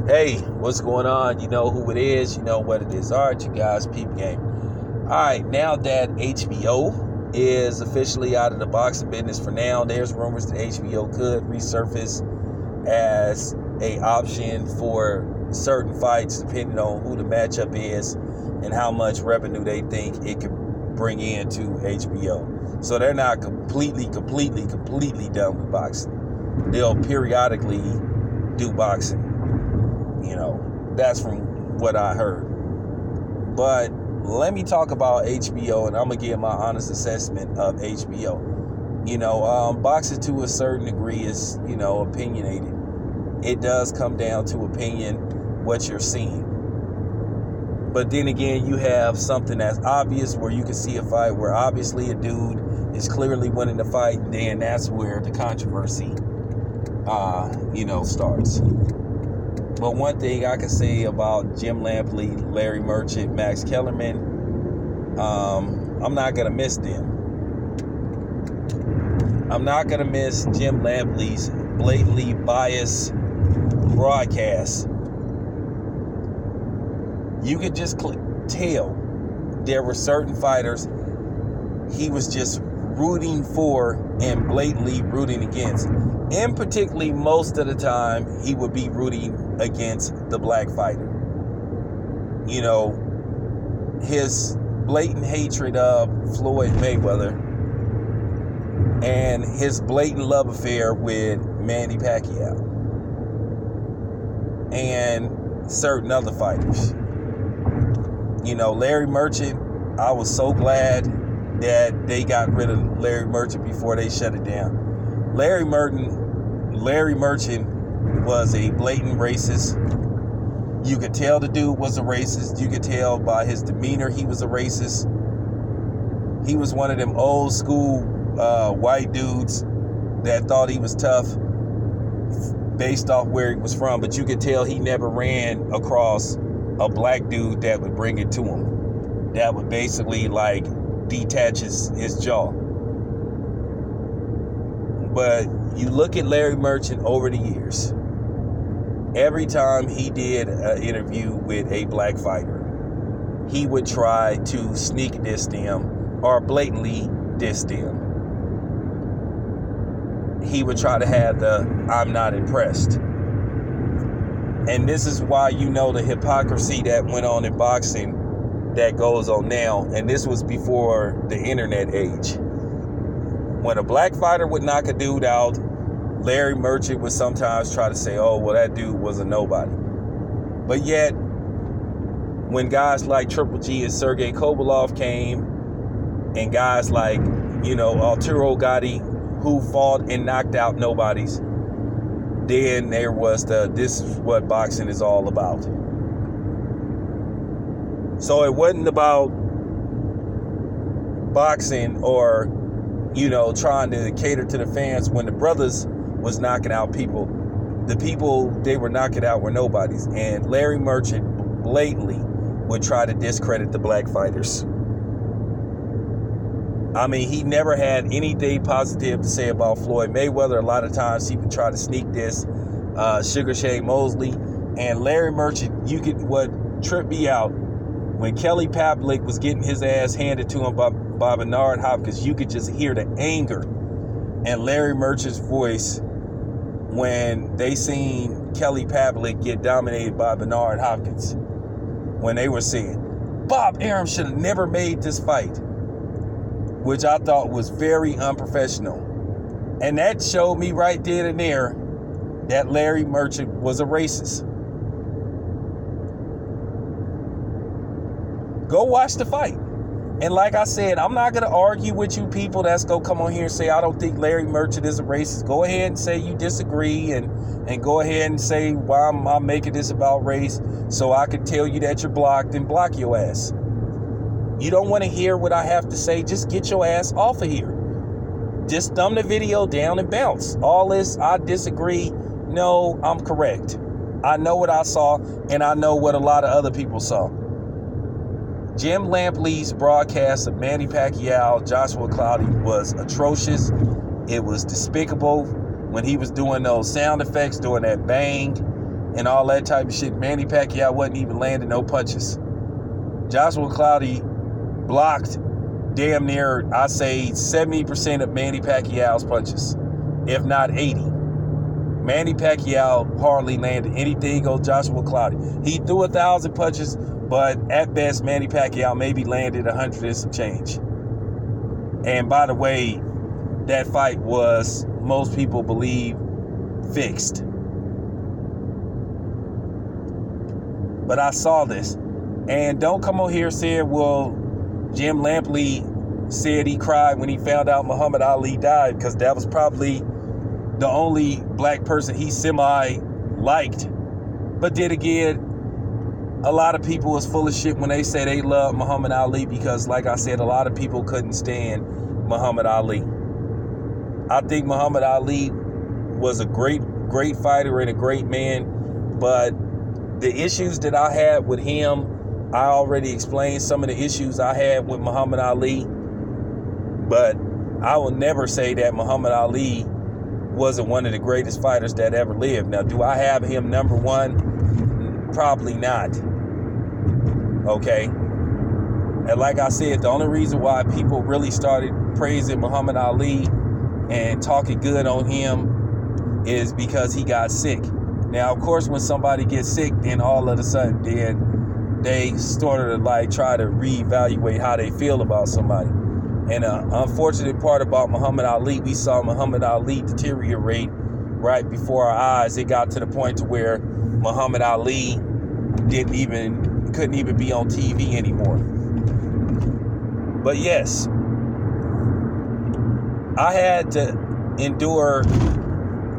Hey, what's going on? You know who it is. You know what it is. All right, you guys, peep game. All right, now that HBO is officially out of the boxing business for now, there's rumors that HBO could resurface as a option for certain fights, depending on who the matchup is and how much revenue they think it could bring into HBO. So they're not completely done with boxing. They'll periodically do boxing. You know, that's from what I heard. But let me talk about HBO, and I'm going to give my honest assessment of HBO. You know, boxing to a certain degree is, opinionated. It does come down to opinion, what you're seeing. But then again, you have something that's obvious where you can see a fight where obviously a dude is clearly winning the fight, and then that's where the controversy, starts. But one thing I can say about Jim Lampley, Larry Merchant, Max Kellerman, I'm not going to miss them. I'm not going to miss Jim Lampley's blatantly biased broadcast. You could just tell there were certain fighters he was just rooting for and blatantly rooting against. And particularly most of the time, he would be rooting against the black fighter. You know, his blatant hatred of Floyd Mayweather and his blatant love affair with Manny Pacquiao and certain other fighters. You know, Larry Merchant, I was so glad that they got rid of Larry Merchant before they shut it down. Larry Merchant was a blatant racist. You could tell the dude was a racist. You could tell by his demeanor he was a racist. He was one of them old school white dudes that thought he was tough based off where he was from. But you could tell he never ran across a black dude that would bring it to him. That would basically detach his jaw. But you look at Larry Merchant over the years. Every time he did an interview with a black fighter, he would try to sneak diss them or blatantly diss them. He would try to have the "I'm not impressed." And this is why you know the hypocrisy that went on in boxing that goes on now. And this was before the internet age. When a black fighter would knock a dude out, Larry Merchant would sometimes try to say, oh, well, that dude was a nobody. But yet, when guys like Triple G and Sergey Kovalov came, and guys like, Arturo Gatti, who fought and knocked out nobodies, then there was this is what boxing is all about. So it wasn't about boxing or, trying to cater to the fans when the brothers was knocking out people. The people they were knocking out were nobodies. And Larry Merchant blatantly would try to discredit the black fighters. I mean, he never had anything positive to say about Floyd Mayweather. A lot of times he would try to sneak this Sugar Shane Mosley. And Larry Merchant, what tripped me out, when Kelly Pavlik was getting his ass handed to him by Bernard Hopkins, you could just hear the anger in Larry Merchant's voice when they seen Kelly Pavlik get dominated by Bernard Hopkins. When they were saying, Bob Arum should have never made this fight, which I thought was very unprofessional. And that showed me right then and there that Larry Merchant was a racist. Go watch the fight. And like I said, I'm not going to argue with you people that's going to come on here and say, I don't think Larry Merchant is a racist. Go ahead and say you disagree and go ahead and say why I'm making this about race so I can tell you that you're blocked and block your ass. You don't want to hear what I have to say, just get your ass off of here. Just thumb the video down and bounce. All this, I disagree. No, I'm correct. I know what I saw, and I know what a lot of other people saw. Jim Lampley's broadcast of Manny Pacquiao, Joshua Cloudy was atrocious. It was despicable when he was doing those sound effects, doing that bang. and all that type of shit. Manny Pacquiao wasn't even landing no punches. Joshua Clottey blocked damn near, I say, 70% of Manny Pacquiao's punches, if not 80. Manny Pacquiao hardly landed anything on Joshua Clottey. He threw 1,000 punches, but at best, Manny Pacquiao maybe landed 100 and some change. And by the way, that fight was, most people believe, fixed. But I saw this. And don't come on here saying, well, Jim Lampley said he cried when he found out Muhammad Ali died, because that was probably the only black person he semi-liked. But then again, a lot of people was full of shit when they say they love Muhammad Ali, because, like I said, a lot of people couldn't stand Muhammad Ali. I think Muhammad Ali was a great fighter and a great man, but the issues that I had with him, I already explained some of the issues I had with Muhammad Ali, but I will never say that Muhammad Ali wasn't one of the greatest fighters that ever lived. Now, do I have him number one? Probably not. Okay? And like I said, the only reason why people really started praising Muhammad Ali and talking good on him is because he got sick. Now, of course, when somebody gets sick, then all of a sudden, then they sort of like try to reevaluate how they feel about somebody. And the unfortunate part about Muhammad Ali, we saw Muhammad Ali deteriorate right before our eyes. It got to the point to where Muhammad Ali couldn't even be on TV anymore. But yes, I had to endure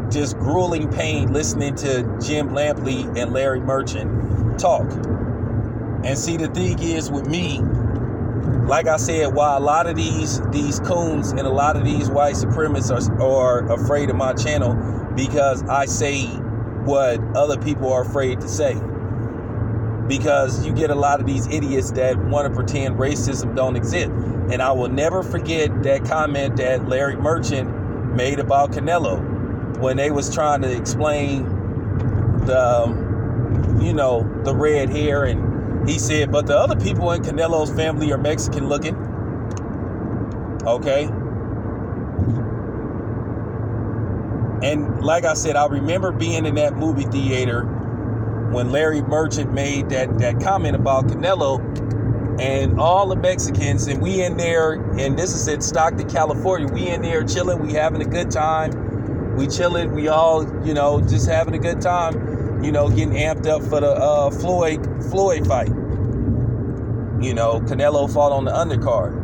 just grueling pain listening to Jim Lampley and Larry Merchant talk. And see, the thing is with me, like I said, while a lot of these coons and a lot of these white supremacists are afraid of my channel because I say what other people are afraid to say. Because you get a lot of these idiots that want to pretend racism don't exist. And I will never forget that comment that Larry Merchant made about Canelo when they was trying to explain the red hair, and he said, but the other people in Canelo's family are Mexican looking. Okay. And like I said, I remember being in that movie theater when Larry Merchant made that comment about Canelo and all the Mexicans, and we in there, and this is in Stockton, California, we in there chilling, we having a good time. We chilling, we all, just having a good time, getting amped up for the Floyd fight. Canelo fought on the undercard,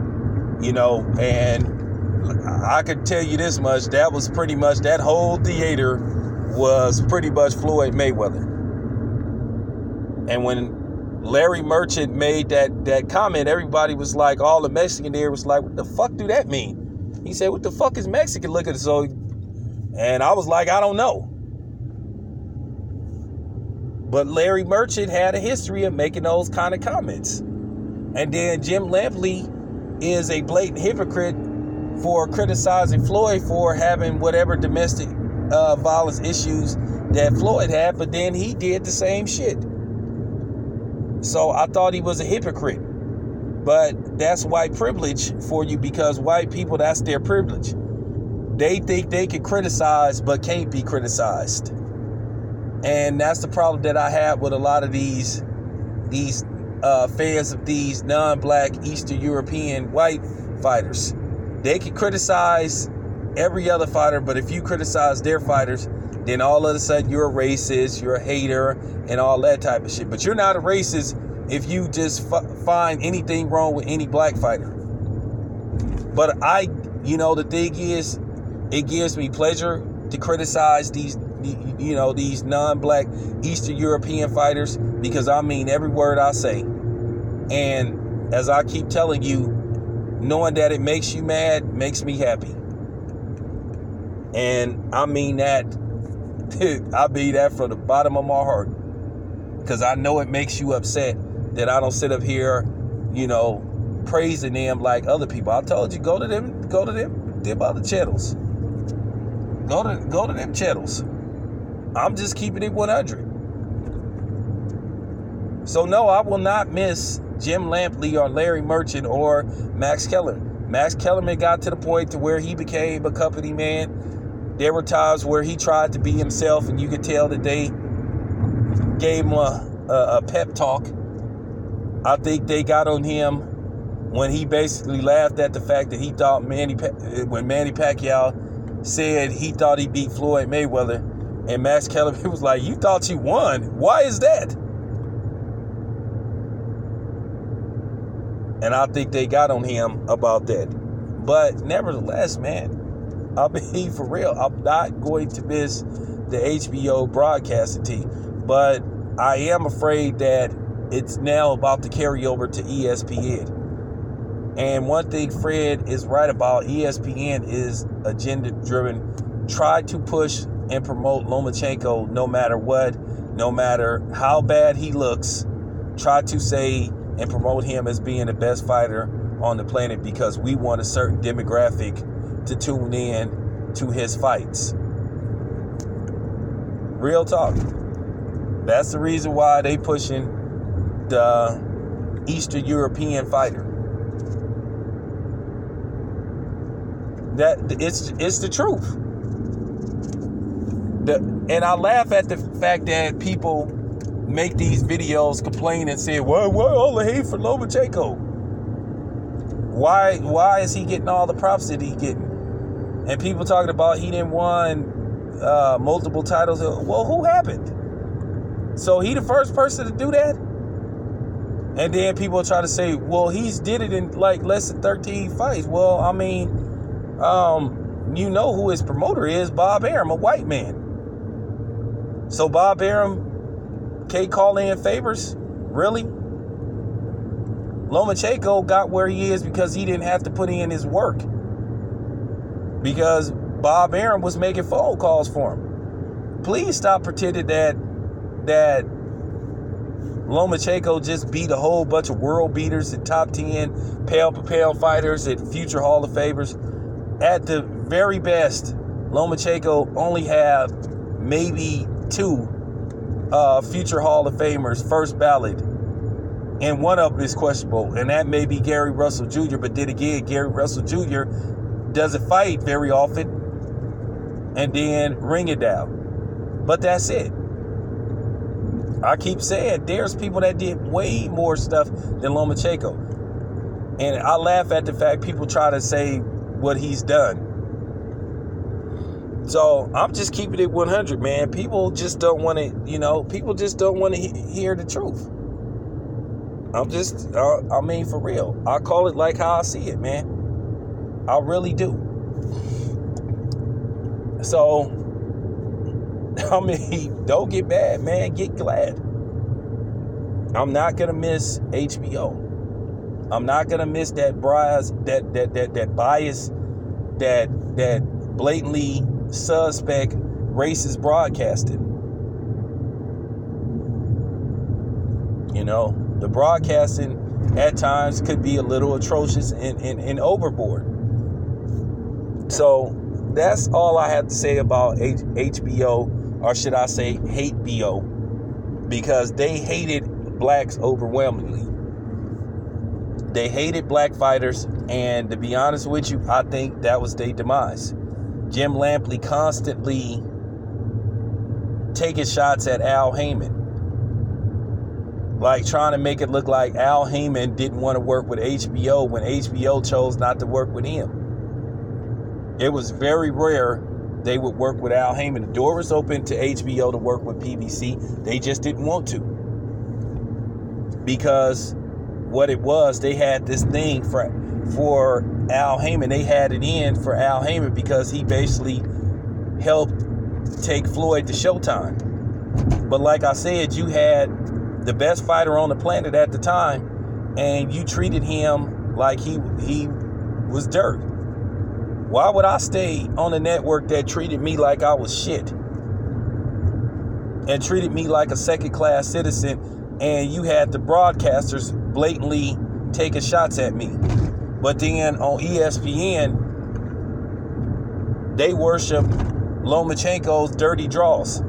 and I could tell you this much, that was pretty much, that whole theater was pretty much Floyd Mayweather. And when Larry Merchant made that comment, everybody was like, all the Mexican there was like, what the fuck do that mean? He said, what the fuck is Mexican looking? And I was like, I don't know. But Larry Merchant had a history of making those kind of comments. And then Jim Lampley is a blatant hypocrite for criticizing Floyd for having whatever domestic violence issues that Floyd had, but then he did the same shit. So I thought he was a hypocrite. But that's white privilege for you, because white people, that's their privilege. They think they can criticize but can't be criticized. And that's the problem that I have with a lot of these fans of these non-black Eastern European white fighters. They can criticize every other fighter, but if you criticize their fighters, then all of a sudden you're a racist, you're a hater, and all that type of shit. But you're not a racist if you just find anything wrong with any black fighter. But the thing is, it gives me pleasure to criticize these non-black Eastern European fighters, because I mean every word I say. And as I keep telling you, knowing that it makes you mad makes me happy. And I mean that, I mean that from the bottom of my heart, because I know it makes you upset that I don't sit up here, praising them like other people. I told you, go to them other channels. Go to them channels. I'm just keeping it 100. So no, I will not miss Jim Lampley or Larry Merchant or Max Kellerman. Max Kellerman got to the point to where he became a company man. There were times where he tried to be himself, and you could tell that they gave him a pep talk. I think they got on him when he basically laughed at the fact that he thought when Manny Pacquiao said he thought he beat Floyd Mayweather, and Max Kellerman was like, "You thought you won? Why is that?" And I think they got on him about that. But nevertheless, man, I'll be for real. I'm not going to miss the HBO broadcasting team. But I am afraid that it's now about to carry over to ESPN. And one thing Fred is right about, ESPN is agenda-driven. Try to push and promote Lomachenko no matter what, no matter how bad he looks. Try to say and promote him as being the best fighter on the planet because we want a certain demographic to tune in to his fights. Real talk. That's the reason why they pushing the Eastern European fighter. That it's the truth. And I laugh at the fact that people make these videos complain and say, why all the hate for Lomachenko? Why is he getting all the props that he's getting? And people talking about he didn't won multiple titles. Well, who happened? So he the first person to do that? And then people try to say, well, he's did it in like less than 13 fights. Well, I mean, you know who his promoter is, Bob Arum, a white man. So Bob Arum can't call in favors? Really? Lomachenko got where he is because he didn't have to put in his work. Because Bob Arum was making phone calls for him. Please stop pretending that Lomachenko just beat a whole bunch of world beaters and top 10 pound-for-pound fighters and future Hall of Famers. At the very best, Lomachenko only have maybe 2 future Hall of Famers, first ballot, and one of them is questionable, and that may be Gary Russell Jr., but then again, Gary Russell Jr. doesn't fight very often, and then ring it down. But that's it. I keep saying, there's people that did way more stuff than Lomachenko, and I laugh at the fact people try to say what he's done. So I'm just keeping it 100, man. People just don't want to, people just don't want to hear the truth. I mean, for real. I call it like how I see it, man. I really do. So, I mean, don't get mad, man. Get glad. I'm not going to miss HBO. I'm not going to miss that bias, that blatantly suspect racist broadcasting. The broadcasting at times could be a little atrocious and overboard. So that's all I have to say about HBO, or should I say hate-BO, because they hated blacks overwhelmingly. They hated black fighters, and to be honest with you, I think that was their demise. Jim Lampley constantly taking shots at Al Heyman. Like trying to make it look like Al Heyman didn't want to work with HBO when HBO chose not to work with him. It was very rare they would work with Al Heyman. The door was open to HBO to work with PBC. They just didn't want to. Because what it was, they had this thing for Al Heyman. They had it in for Al Heyman because he basically helped take Floyd to Showtime. But like I said, you had the best fighter on the planet at the time, and you treated him like he was dirt. Why would I stay on a network that treated me like I was shit and treated me like a second-class citizen, and you had the broadcasters blatantly taking shots at me? But then on ESPN, they worship Lomachenko's dirty draws.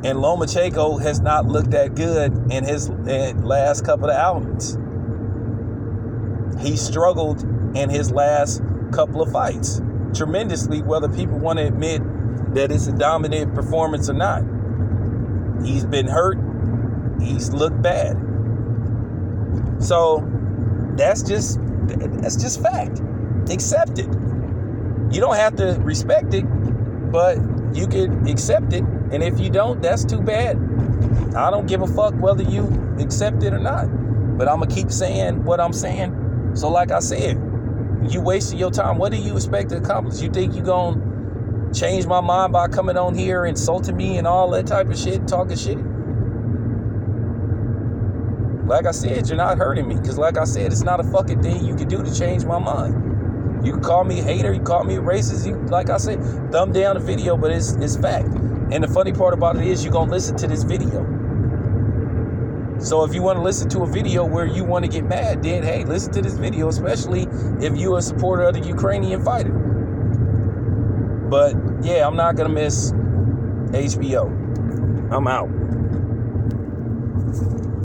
And Lomachenko has not looked that good in his last couple of outings. He struggled in his last couple of fights tremendously, whether people want to admit that it's a dominant performance or not. He's been hurt. He's looked bad. So that's just fact. Accept it. You don't have to respect it, but you can accept it. And if you don't, that's too bad. I don't give a fuck whether you accept it or not. But I'm going to keep saying what I'm saying. So like I said, you wasted your time. What do you expect to accomplish? You think you going to change my mind by coming on here, insulting me and all that type of shit, talking shit? Like I said, you're not hurting me. Because like I said, it's not a fucking thing you can do to change my mind. You can call me a hater. You can call me a racist. You, like I said, thumb down the video, but it's fact. And the funny part about it is you're going to listen to this video. So if you want to listen to a video where you want to get mad, then, hey, listen to this video, especially if you're a supporter of the Ukrainian fighter. But, yeah, I'm not going to miss HBO. I'm out.